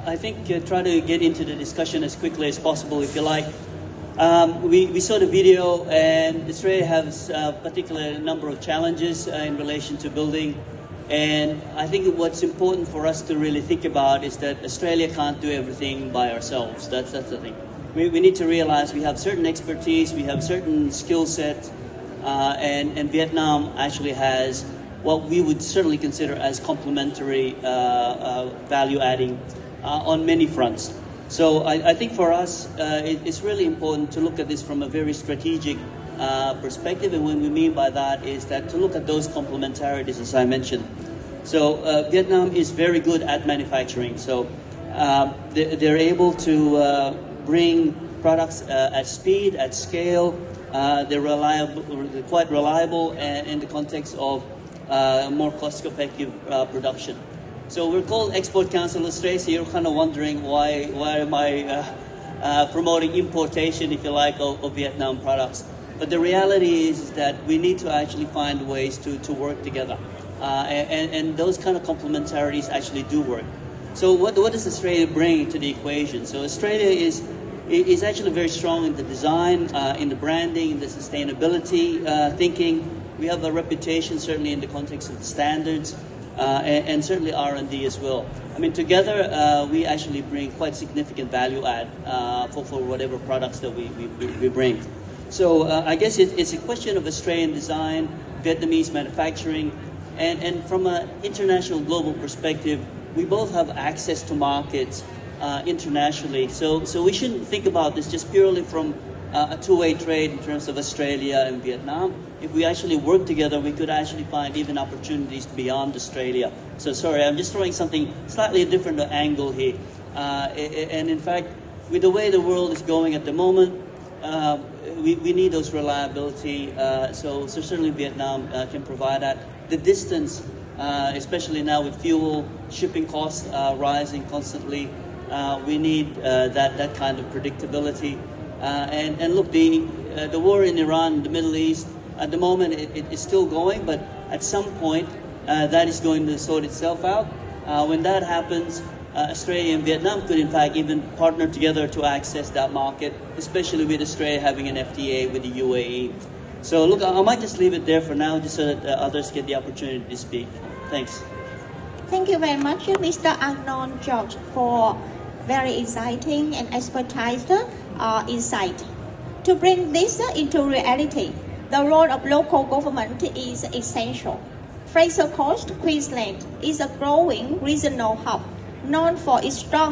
I think try to get into the discussion as quickly as possible, if you like. We saw the video, and Australia has a particular number of challenges in relation to building. And I think what's important for us to really think about is that Australia can't do everything by ourselves. That's the thing. We need to realize we have certain expertise, we have certain skill sets, and Vietnam actually has what we would certainly consider as complementary value adding on many fronts. So I think for us, it's really important to look at this from a very strategic perspective, and what we mean by that is that to look at those complementarities, as I mentioned. So Vietnam is very good at manufacturing, so they're able to bring products at speed, at scale. They're quite reliable, and in the context of more cost-effective production. So we're called Export Council Australia, so you're kind of wondering why am I promoting importation, if you like, of Vietnam products. But the reality is that we need to actually find ways to work together. And those kind of complementarities actually do work. So what does Australia bring to the equation? So Australia is actually very strong in the design, in the branding, in the sustainability thinking. We have a reputation certainly in the context of the standards, and certainly R&D as well. I mean, together we actually bring quite significant value add for whatever products that we bring. So I guess it's a question of Australian design, Vietnamese manufacturing, and from an international global perspective, we both have access to markets internationally. So we shouldn't think about this just purely from a two-way trade in terms of Australia and Vietnam. If we actually work together, we could actually find even opportunities beyond Australia. So sorry, I'm just throwing something slightly different angle here. And in fact, with the way the world is going at the moment, we need those reliability. So certainly Vietnam can provide that. The distance, especially now with fuel, shipping costs rising constantly, we need that kind of predictability. And look, the war in Iran, the Middle East, at the moment it is still going, but at some point that is going to sort itself out. When that happens, Australia and Vietnam could in fact even partner together to access that market, especially with Australia having an FTA with the UAE. So look, I might just leave it there for now, just so that others get the opportunity to speak. Thanks. Thank you very much, Mr. Arnold George, for very exciting and expertise insight. To bring this into reality, the role of local government is essential. Fraser Coast, Queensland is a growing regional hub known for its strong